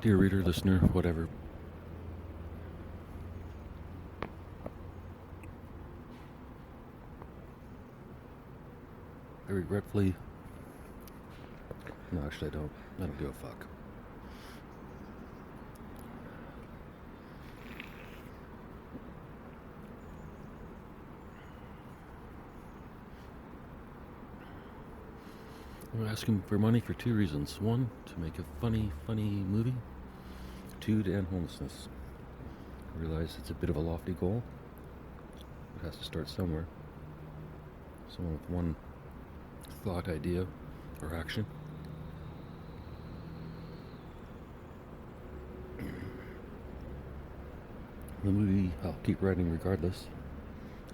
Dear reader, listener, whatever. I regretfully... No, actually I don't. I don't give a fuck. I'm asking for money for two reasons. One, to make a funny movie. Two, to end homelessness. I realize it's a bit of a lofty goal. It has to start somewhere. Someone with one thought, idea, or action. The movie, I'll keep writing regardless.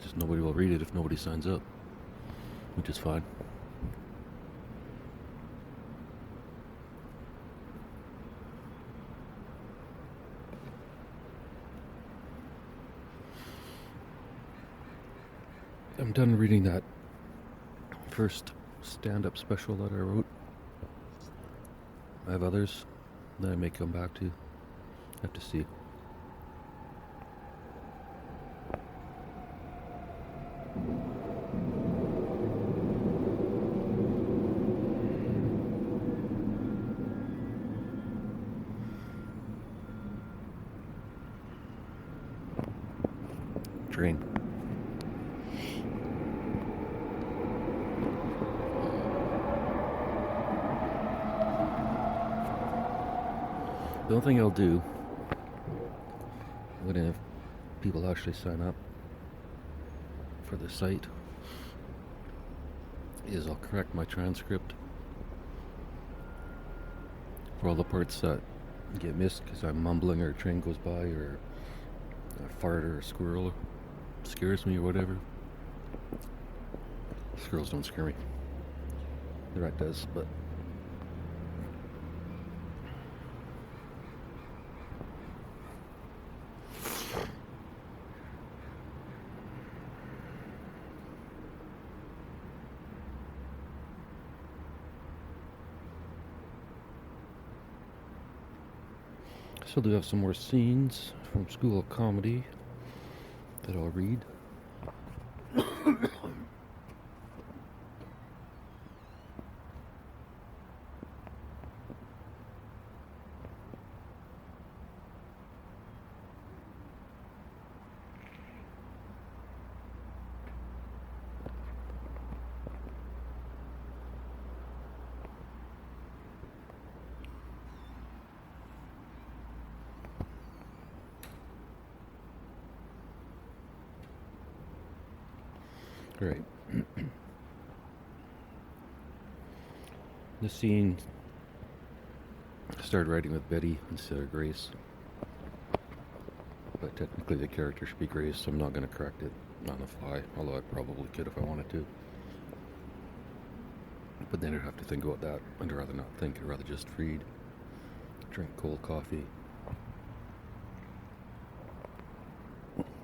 Just nobody will read it if nobody signs up, which is fine. I'm done reading that first stand-up special that I wrote. I have others that I may come back to. Have to see. Train. The only thing I'll do when people actually sign up for the site is I'll correct my transcript for all the parts that get missed because I'm mumbling or a train goes by or a fart or a squirrel scares me or whatever. Squirrels don't scare me. The rat does, but still do have some more scenes from School of Comedy that I'll read. Right. The scene I started writing with Betty instead of Grace. But technically the character should be Grace, so I'm not going to correct it on the fly, although I probably could if I wanted to. But then I'd have to think about that. I'd rather not think, I'd rather just read, drink cold coffee,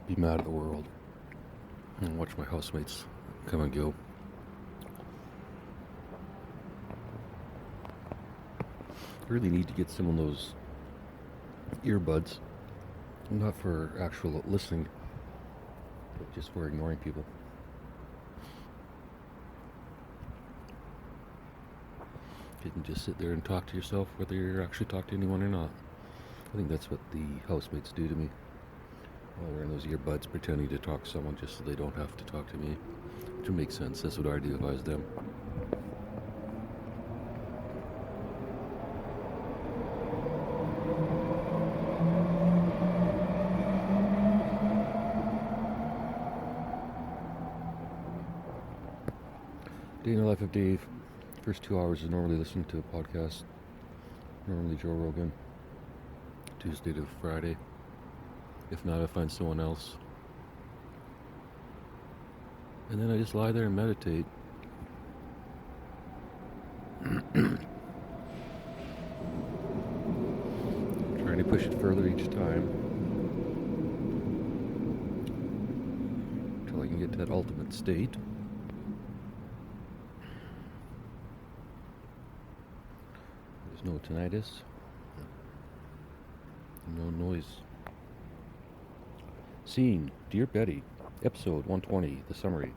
be mad at the world, and watch my housemates come and go. I really need to get some of those earbuds, not for actual listening, but just for ignoring people. You can just sit there and talk to yourself whether you're actually talking to anyone or not. I think that's what the housemates do to me. While wearing those earbuds, pretending to talk to someone just so they don't have to talk to me. Which would make sense. That's what I'd do if I was them. Day in the life of Dave. First 2 hours is normally listening to a podcast. Normally Joe Rogan. Tuesday to Friday. If not, I find someone else. And then I just lie there and meditate. Trying to push it further each time. Until I can get to that ultimate state. There's no tinnitus. No noise. Scene, Dear Betty, episode 120, the summary.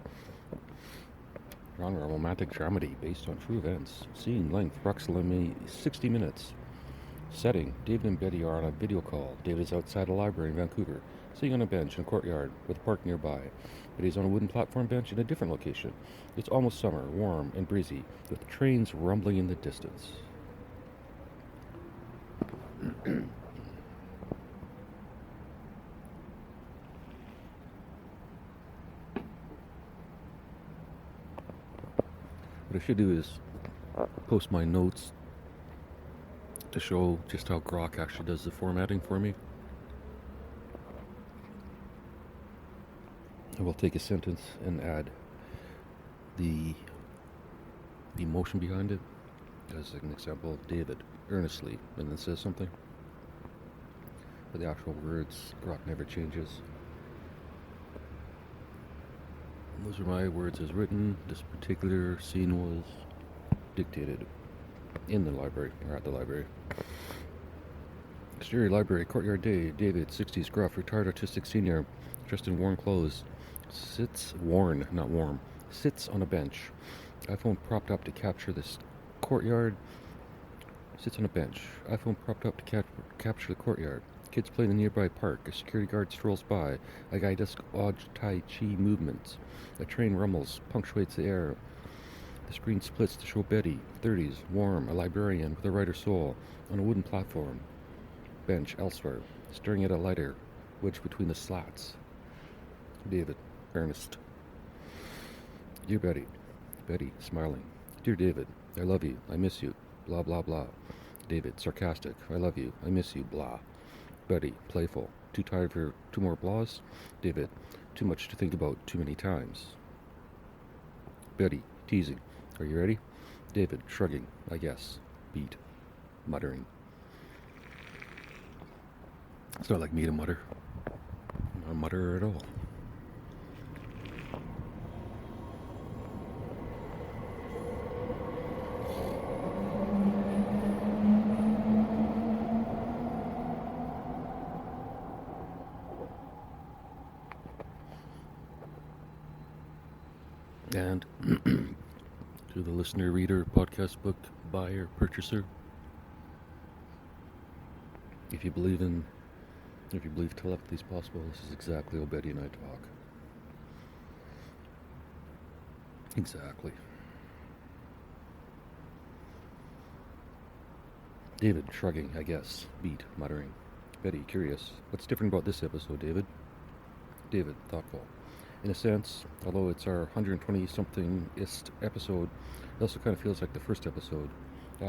Genre, romantic dramedy based on true events. Scene length, approximately 60 minutes. Setting, David and Betty are on a video call. David is outside a library in Vancouver, sitting on a bench in a courtyard with a park nearby. Betty's on a wooden platform bench in a different location. It's almost summer, warm and breezy, with trains rumbling in the distance. What I should do is post my notes to show just how Grok actually does the formatting for me. I will take a sentence and add the emotion behind it. As an example, David, earnestly, and then says something. But the actual words, Grok never changes. And those are my words as written. This particular scene was dictated in the library, or at the library. Exterior library, courtyard day. David, 60s, gruff, retired autistic senior, dressed in worn clothes, sits on a bench. iPhone propped up to capture this courtyard. Sits on a bench. iPhone propped up to capture the courtyard. Kids play in a nearby park. A security guard strolls by. A guy does odd Tai Chi movements. A train rumbles, punctuates the air. The screen splits to show Betty, 30s, warm, a librarian with a writer's soul, on a wooden platform. Bench elsewhere, staring at a lighter, wedged between the slats. David, earnest. Dear Betty. Betty, smiling. Dear David, I love you, I miss you, blah blah blah. David, sarcastic. I love you, I miss you, blah. Betty, playful. Too tired for 2 more blahs? David, too much to think about too many times. Betty, teasing. Are you ready? David, shrugging. I guess. Beat. Muttering. It's not like me to mutter. I'm not a mutterer at all. And to the listener, reader, podcast book buyer, purchaser, if you believe telepathy is possible, this is exactly how Betty and I talk. Exactly. David, shrugging, I guess. Beat, muttering. Betty, curious. What's different about this episode, David? David, thoughtful. In a sense, although it's our 120-something-ist episode, it also kind of feels like the first episode. It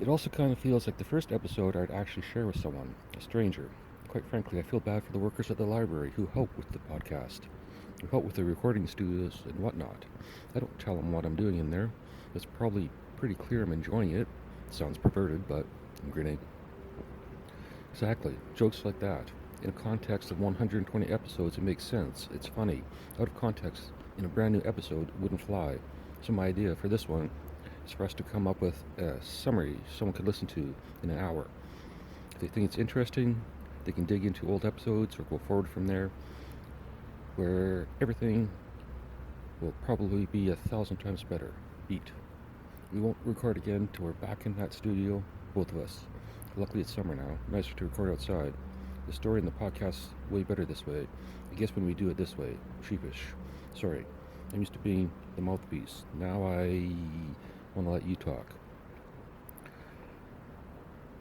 also kind of feels like the first episode I'd actually share with someone, a stranger. Quite frankly, I feel bad for the workers at the library who help with the podcast, who help with the recording studios and whatnot. I don't tell them what I'm doing in there. It's probably pretty clear I'm enjoying it. Sounds perverted, but I'm grinning. Exactly. Jokes like that. In a context of 120 episodes, it makes sense. It's funny. Out of context, in a brand new episode, it wouldn't fly. So my idea for this one is for us to come up with a summary someone could listen to in an hour. If they think it's interesting, they can dig into old episodes or go forward from there, where everything will probably be 1,000 times better. Beat. We won't record again till we're back in that studio, both of us. Luckily it's summer now, nicer to record outside. The story and the podcast's way better this way. I guess when we do it this way, sheepish. Sorry, I'm used to being the mouthpiece. Now I want to let you talk.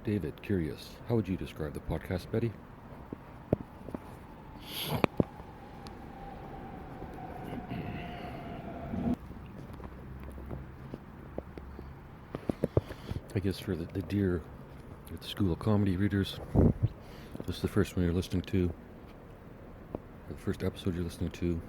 David, curious. How would you describe the podcast, Betty? I guess for the dear at the School of Comedy readers, this is the first one you're listening to, or the first episode you're listening to.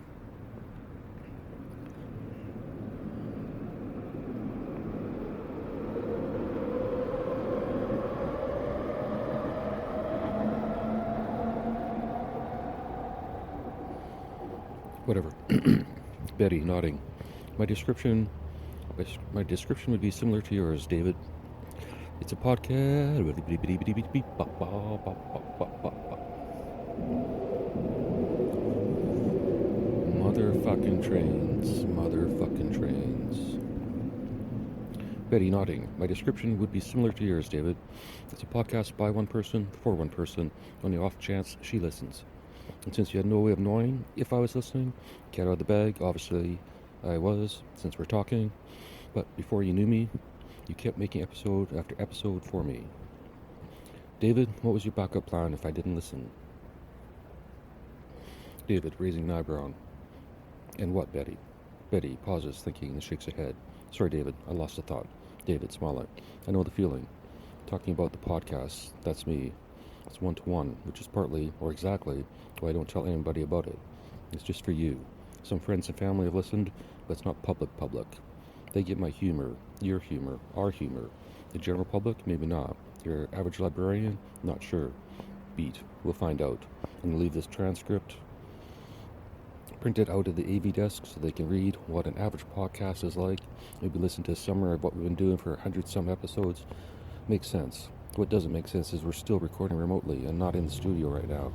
Whatever. Betty, nodding. My description would be similar to yours, David. It's a podcast. Motherfucking trains. Motherfucking trains. Betty nodding. My description would be similar to yours, David. It's a podcast by one person, for one person, on the off chance she listens. And since you had no way of knowing if I was listening, cat out of the bag, obviously I was, since we're talking. But before you knew me, you kept making episode after episode for me. David, what was your backup plan if I didn't listen? David, raising an eyebrow. And what, Betty? Betty pauses, thinking, and shakes her head. Sorry, David, I lost a thought. David, smiling. I know the feeling. Talking about the podcast, that's me. It's one-to-one, which is partly, or exactly, why I don't tell anybody about it. It's just for you. Some friends and family have listened, but it's not public. They get my humor, your humor, our humor. The general public, maybe not. Your average librarian, not sure. Beat, we'll find out. And leave this transcript printed out at the AV desk so they can read what an average podcast is like. Maybe listen to a summary of what we've been doing for 100-some episodes. Makes sense. What doesn't make sense is we're still recording remotely and not in the studio right now.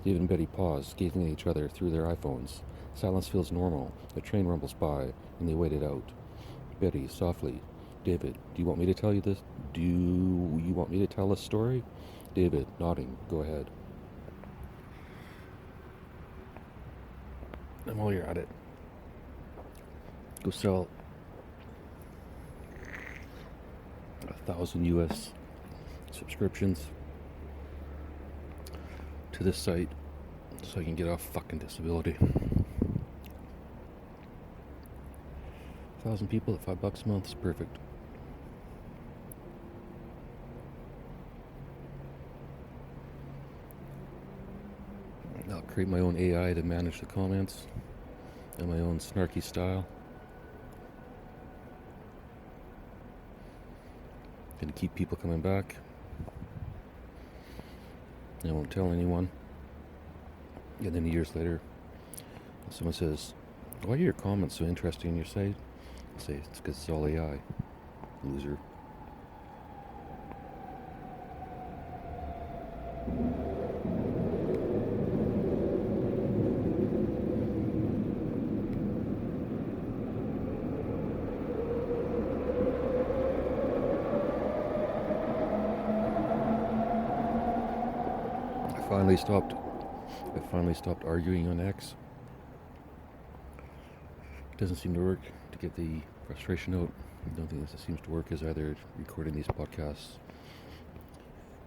David and Betty pause, gazing at each other through their iPhones. Silence feels normal. The train rumbles by, and they wait it out. Betty, softly. David, do you want me to tell you this? Do you want me to tell a story? David, nodding. Go ahead. And while you're at it, go sell 1,000 US subscriptions to this site so I can get off fucking disability. 1,000 people at $5 a month is perfect. I'll create my own AI to manage the comments and my own snarky style. Gonna keep people coming back. I won't tell anyone. And then years later, someone says, "Why are your comments so interesting on your site?" I say, "It's because it's all AI, loser." I finally stopped arguing on X. It doesn't seem to work to get the frustration out. I don't think this seems to work is either recording these podcasts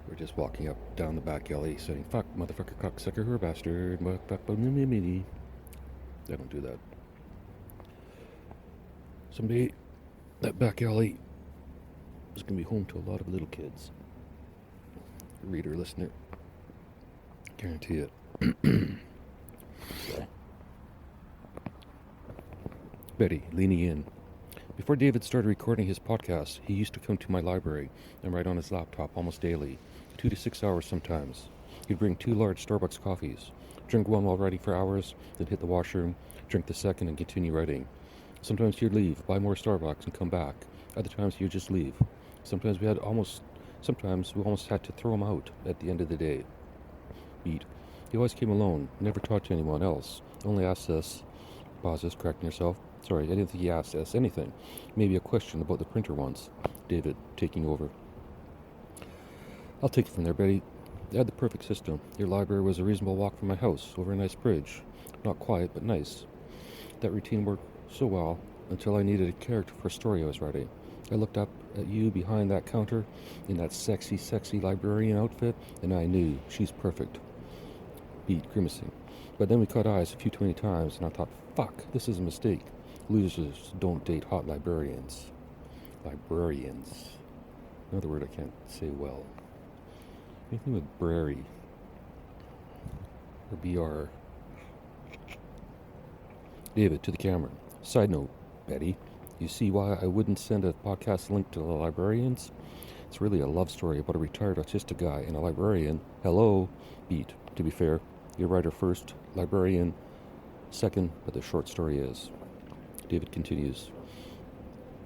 or just walking up down the back alley saying, "Fuck, motherfucker, cocksucker, whore bastard, motherfucker, I don't do that. Someday, that back alley is going to be home to a lot of little kids. Reader, listener. Guarantee it. Betty, leaning in. Before David started recording his podcast, he used to come to my library and write on his laptop almost daily, 2 to 6 hours sometimes. He'd bring 2 large Starbucks coffees, drink one while writing for hours, then hit the washroom, drink the second, and continue writing. Sometimes he'd leave, buy more Starbucks, and come back. Other times he would just leave. Sometimes we almost had to throw him out at the end of the day. Beat. He always came alone, never talked to anyone else, only asked us, pauses, correcting herself. Sorry, I didn't think he asked us anything. Maybe a question about the printer once. David, taking over. I'll take it from there, Betty. You had the perfect system. Your library was a reasonable walk from my house, over a nice bridge. Not quiet, but nice. That routine worked so well until I needed a character for a story I was writing. I looked up at you behind that counter in that sexy librarian outfit, and I knew she's perfect. Beat, grimacing. But then we caught eyes a few too many times, and I thought, fuck, this is a mistake. Losers don't date hot librarians. Librarians. Another word I can't say well. Anything with brary. Or BR. David, to the camera. Side note, Betty. You see why I wouldn't send a podcast link to the librarians? It's really a love story about a retired autistic guy and a librarian. Hello. Beat. To be fair, you're writer first, librarian second, but the short story is. David continues.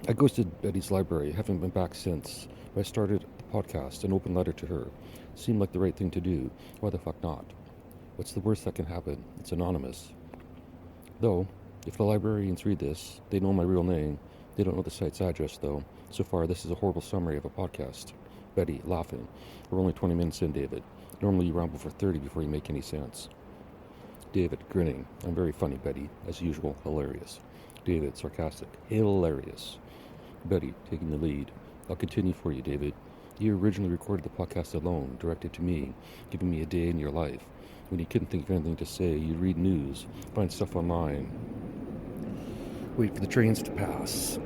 I ghosted Betty's library, haven't been back since. I started the podcast, an open letter to her. Seemed like the right thing to do. Why the fuck not? What's the worst that can happen? It's anonymous. Though, if the librarians read this, they know my real name. They don't know the site's address, though. So far, this is a horrible summary of a podcast. Betty, laughing. We're only 20 minutes in, David. Normally you ramble for 30 before you make any sense. David, grinning. I'm very funny, Betty. As usual, hilarious. David, sarcastic. Hilarious. Betty, taking the lead. I'll continue for you, David. You originally recorded the podcast alone, directed to me, giving me a day in your life. When you couldn't think of anything to say, you'd read news, find stuff online, wait for the trains to pass.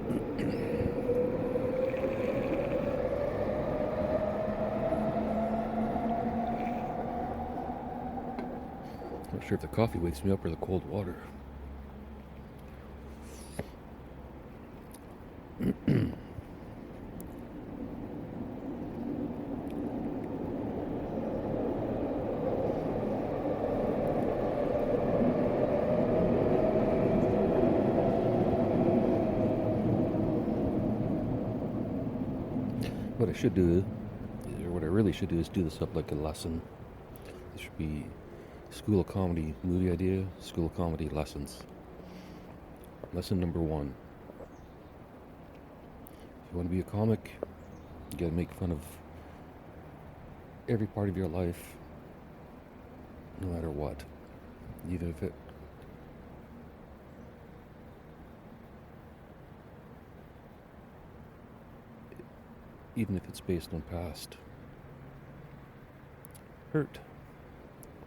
Not sure if the coffee wakes me up or the cold water. What I should do, or what I really should do, is do this up like a lesson. This should be School of Comedy movie idea, School of Comedy lessons. Lesson number 1. If you want to be a comic, you gotta make fun of every part of your life, no matter what. Even if it's based on past hurt,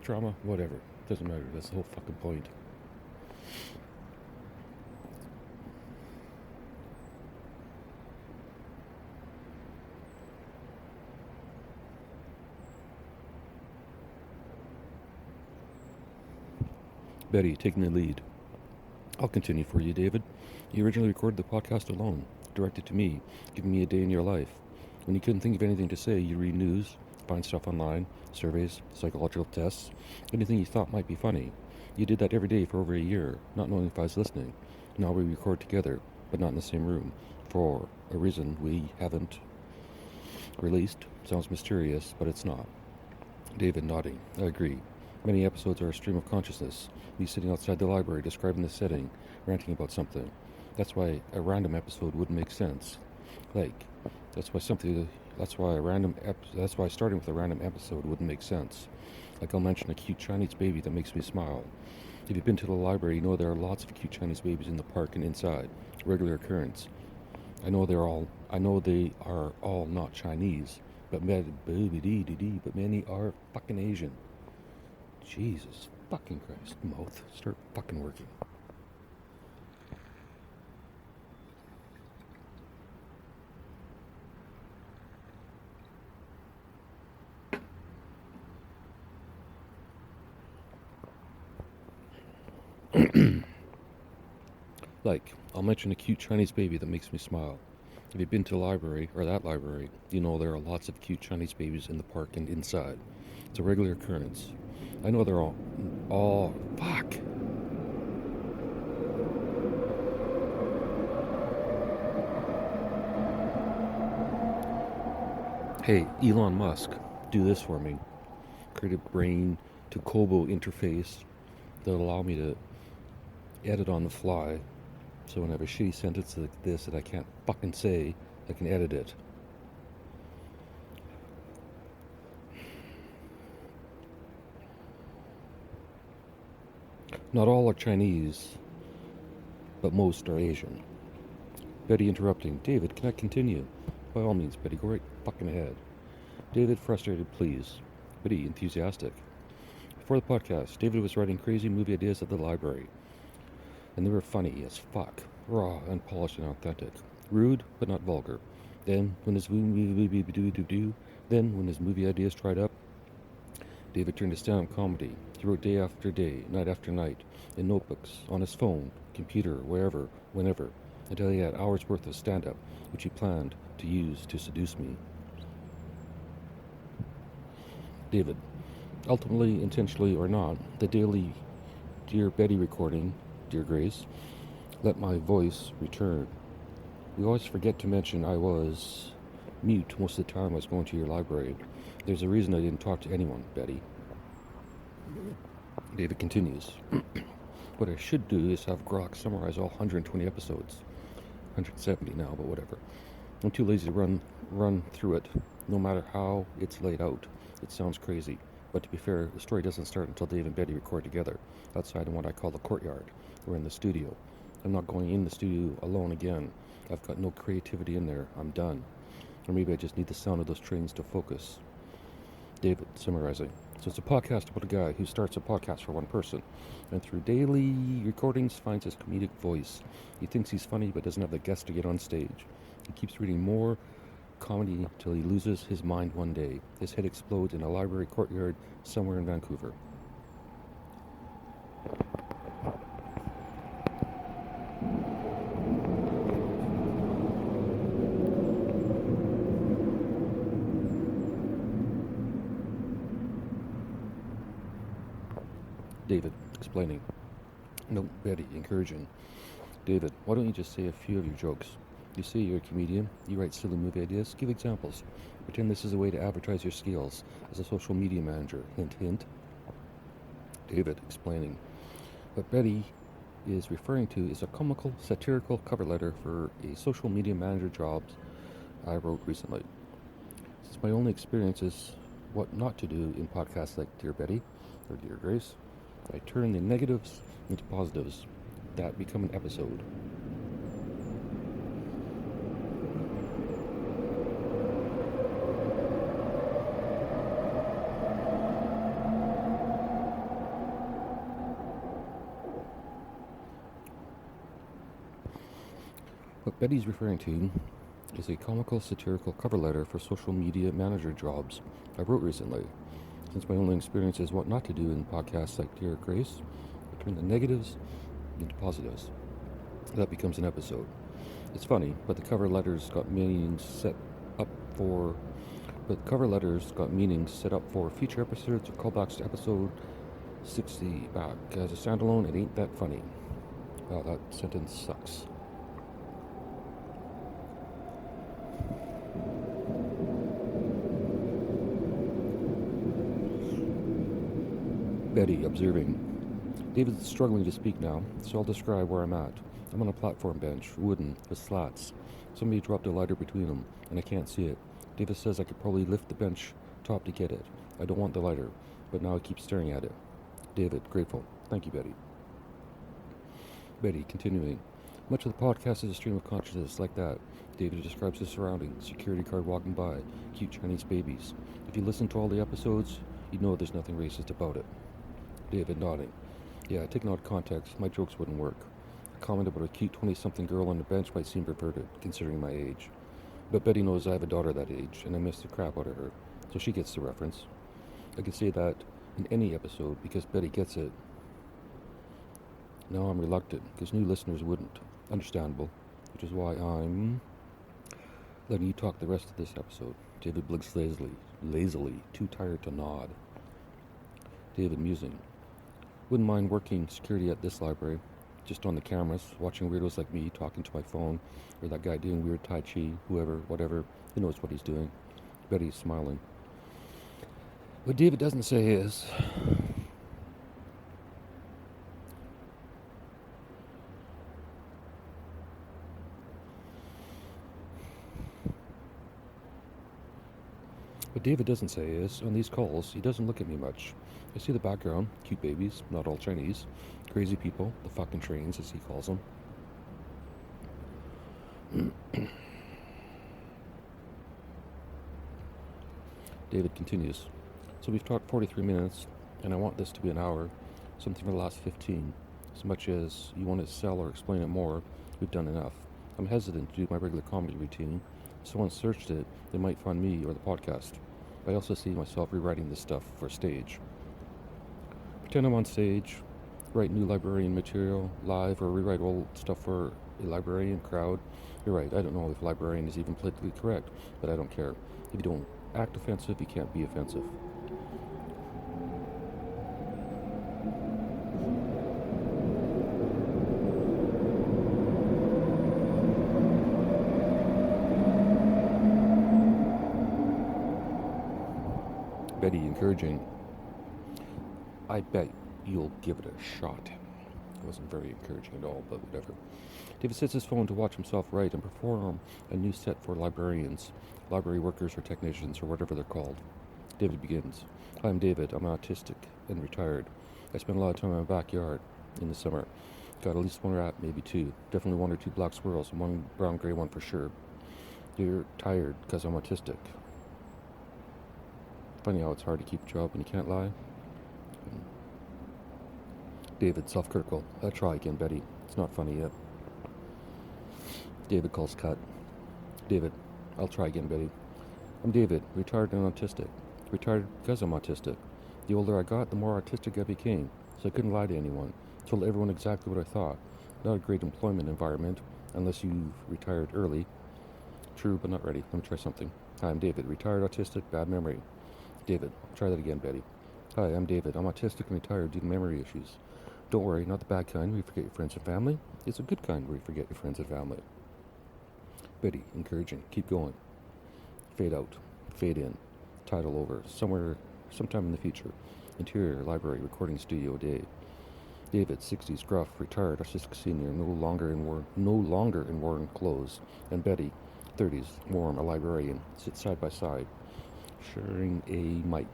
trauma, whatever. Doesn't matter. That's the whole fucking point. Betty, taking the lead. I'll continue for you, David. You originally recorded the podcast alone, directed to me, giving me a day in your life. When you couldn't think of anything to say, you read news, find stuff online, surveys, psychological tests, anything you thought might be funny. You did that every day for over a year, not knowing if I was listening. Now we record together, but not in the same room, for a reason we haven't released. Sounds mysterious, but it's not. David, nodding. I agree. Many episodes are a stream of consciousness, me sitting outside the library describing the setting, ranting about something. That's why a random episode wouldn't make sense. That's why starting with a random episode wouldn't make sense. Like I'll mention a cute Chinese baby that makes me smile. If you've been to the library, you know there are lots of cute Chinese babies in the park and inside. Regular occurrence. I know they are all not Chinese, but many are fucking Asian. Jesus fucking Christ, mouth. Start fucking working. I'll mention a cute Chinese baby that makes me smile. If you've been to the library, or that library, you know there are lots of cute Chinese babies in the park and inside. It's a regular occurrence. I know they're all fuck. Hey, Elon Musk, do this for me. Create a brain to Kobo interface that'll allow me to edit on the fly. So when I have a shitty sentence like this that I can't fucking say, I can edit it. Not all are Chinese, but most are Asian. Betty interrupting. David, can I continue? By all means, Betty, go right fucking ahead. David, frustrated, please. Betty, enthusiastic. Before the podcast, David was writing crazy movie ideas at the library. And they were funny as fuck. Raw, unpolished, and authentic. Rude, but not vulgar. Then, when his movie ideas dried up, David turned to stand-up comedy. He wrote day after day, night after night, in notebooks, on his phone, computer, wherever, whenever, until he had hours worth of stand-up, which he planned to use to seduce me. David, ultimately, intentionally or not, the daily Dear Betty recording, Dear Grace, let my voice return. We always forget to mention I was mute most of the time I was going to your library. There's a reason I didn't talk to anyone, Betty. David continues. What I should do is have Grok summarize all 120 episodes. 170 now, but whatever. I'm too lazy to run through it, no matter how it's laid out. It sounds crazy, but to be fair, the story doesn't start until Dave and Betty record together, outside in what I call the courtyard. We're in the studio. I'm not going in the studio alone again. I've got no creativity in there. I'm done. Or maybe I just need the sound of those trains to focus. David, summarizing. So it's a podcast about a guy who starts a podcast for one person, and through daily recordings finds his comedic voice. He thinks he's funny, but doesn't have the guts to get on stage. He keeps reading more comedy till he loses his mind one day. His head explodes in a library courtyard somewhere in Vancouver. David, explaining. No, Betty, encouraging. David, why don't you just say a few of your jokes? You say you're a comedian, you write silly movie ideas, give examples. Pretend this is a way to advertise your skills as a social media manager. Hint, hint. David, explaining. What Betty is referring to is a comical, satirical cover letter for a social media manager job I wrote recently. Since my only experience is what not to do in podcasts like Dear Betty or Dear Grace, I turn the negatives into positives that become an episode. What Betty's referring to is a comical, satirical cover letter for social media manager jobs I wrote recently. Since my only experience is what not to do in podcasts like Dear Grace, I turn the negatives into positives. That becomes an episode. It's funny, but the cover letters got meanings set up for future episodes or callbacks to episode 60 back. As a standalone, it ain't that funny. Wow, that sentence sucks. Betty, observing. David's struggling to speak now, so I'll describe where I'm at. I'm on a platform bench, wooden, with slats. Somebody dropped a lighter between them, and I can't see it. David says I could probably lift the bench top to get it. I don't want the lighter, but now I keep staring at it. David, grateful. Thank you, Betty. Betty, continuing. Much of the podcast is a stream of consciousness like that. David describes his surroundings, security guard walking by, cute Chinese babies. If you listen to all the episodes, you'd know there's nothing racist about it. David, nodding. Yeah, taken out of context, my jokes wouldn't work. A comment about a cute 20-something girl on the bench might seem perverted, considering my age. But Betty knows I have a daughter that age, and I miss the crap out of her, so she gets the reference. I could say that in any episode, because Betty gets it. Now I'm reluctant, because new listeners wouldn't. Understandable, which is why I'm letting you talk the rest of this episode. David blinks lazily, too tired to nod. David, musing. Wouldn't mind working security at this library, just on the cameras, watching weirdos like me talking to my phone, or that guy doing weird Tai Chi, whoever, whatever, he knows what he's doing. Betty's smiling. What David doesn't say is, on these calls, he doesn't look at me much. I see the background, cute babies, not all Chinese, crazy people, the fucking trains, as he calls them. David continues. So we've talked 43 minutes, and I want this to be an hour, something for the last 15. As much as you want to sell or explain it more, we've done enough. I'm hesitant to do my regular comedy routine. If someone searched it, they might find me or the podcast. I also see myself rewriting this stuff for stage. Pretend I'm on stage, write new librarian material live, or rewrite old stuff for a librarian crowd. You're right, I don't know if librarian is even politically correct, but I don't care. If you don't act offensive, you can't be offensive. Betty, encouraging. I bet you'll give it a shot. It wasn't very encouraging at all, but whatever. David sets his phone to watch himself write and perform a new set for librarians, library workers or technicians or whatever they're called. David begins. Hi, I'm David. I'm autistic and retired. I spend a lot of time in my backyard in the summer. Got at least one rat, maybe two. Definitely one or two black squirrels and one brown gray one for sure. You're tired because I'm autistic. Funny how it's hard to keep a job when you can't lie. David, self-critical. I'll try again, Betty. It's not funny yet. David calls cut. David, I'll try again, Betty. I'm David, retired and autistic. Retired because I'm autistic. The older I got, the more autistic I became, so I couldn't lie to anyone. Told everyone exactly what I thought. Not a great employment environment, unless you've retired early. True, but not ready. Let me try something. Hi, I'm David, retired autistic, bad memory. David, try that again, Betty. Hi, I'm David. I'm autistic and retired due to memory issues. Don't worry, not the bad kind where you forget your friends and family. It's a good kind where you forget your friends and family. Betty, encouraging. Keep going. Fade out. Fade in. Title over. Sometime in the future. Interior, library, recording studio, day. David, 60s, gruff, retired, autistic senior, no longer in worn clothes. And Betty, 30s, warm, a librarian, sit side by side, sharing a mic.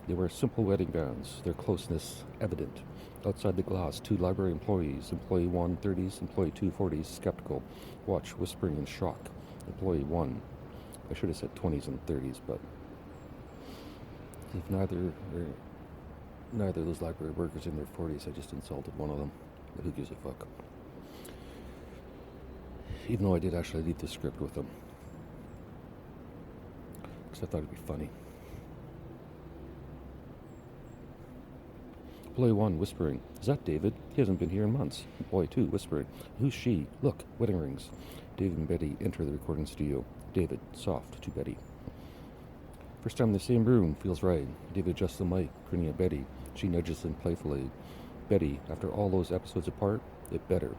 They wear simple wedding gowns, their closeness evident. Outside the glass, two library employees. Employee 1, 30s, employee 2, 40s, skeptical. Watch, whispering in shock. Employee 1, I should have said 20s and 30s, but if neither of those library workers in their 40s, I just insulted one of them. But who gives a fuck? Even though I did actually leave the script with them. Because I thought it'd be funny. Employee 1, whispering. Is that David? He hasn't been here in months. Employee 2, whispering. Who's she? Look, wedding rings. David and Betty enter the recording studio. David, soft, to Betty. First time in the same room, feels right. David adjusts the mic, grinning at Betty. She nudges him playfully. Betty, after all those episodes apart, it better.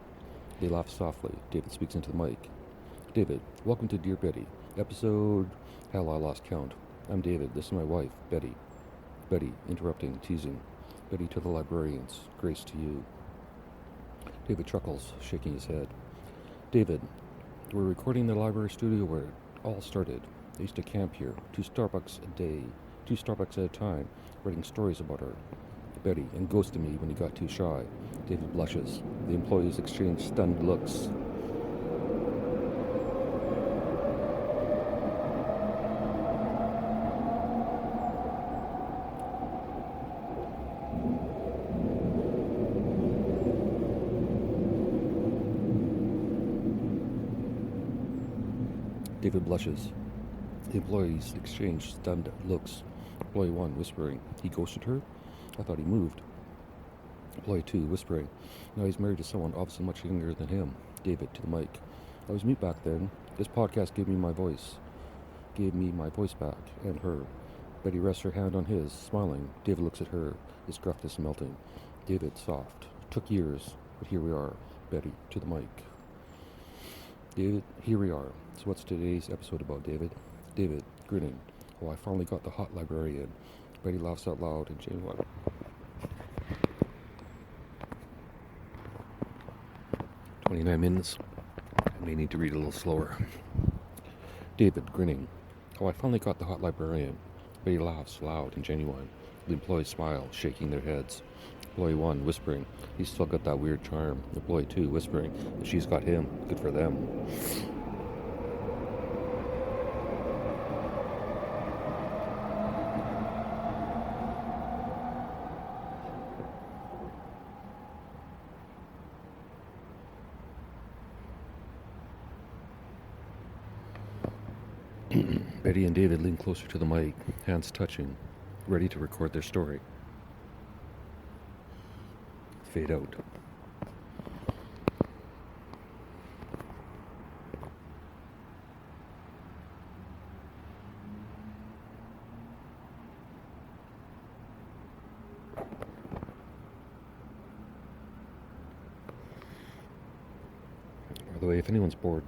They laugh softly. David speaks into the mic. David, welcome to Dear Betty. Episode... Hell, I lost count. I'm David. This is my wife, Betty. Betty, interrupting, teasing. Betty to the librarians. Grace to you. David chuckles, shaking his head. David, we're recording the library studio where it all started. I used to camp here. 2 Starbucks a day. 2 Starbucks at a time. Writing stories about her. Betty, and ghosted me when he got too shy. David blushes. The employees exchange stunned looks. David blushes. The employees exchange stunned looks. Employee 1, whispering. He ghosted her? I thought he moved. Employee 2, whispering. Now he's married to someone obviously much younger than him. David, to the mic. I was mute back then. This podcast gave me my voice. Gave me my voice back. And her. Betty rests her hand on his, smiling. David looks at her, his gruffness melting. David, soft. Took years, but here we are. Betty, to the mic. David, here we are. So what's today's episode about, David? David, grinning. Oh, I finally got the hot librarian. Betty laughs out loud and genuine. 29 minutes. I may need to read a little slower. David, grinning. Oh, I finally got the hot librarian. Betty laughs loud and genuine. The employees smile, shaking their heads. Employee 1, whispering. He's still got that weird charm. Employee 2, whispering. She's got him. Good for them. Betty and David lean closer to the mic, hands touching, ready to record their story. Fade out. By the way, if anyone's bored,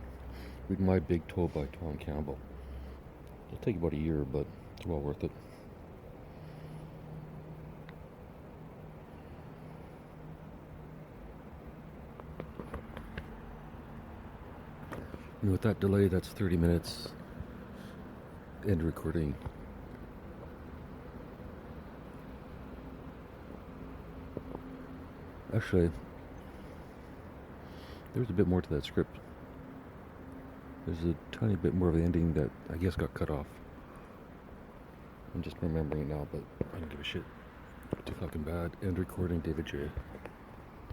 read My Big Toe by Tom Campbell. It'll take about a year, but it's well worth it. And with that delay, that's 30 minutes. End recording. Actually, there's a bit more to that script. There's a tiny bit more of the ending that I guess got cut off. I'm just remembering it now, but I don't give a shit. Too fucking bad. End recording, David J.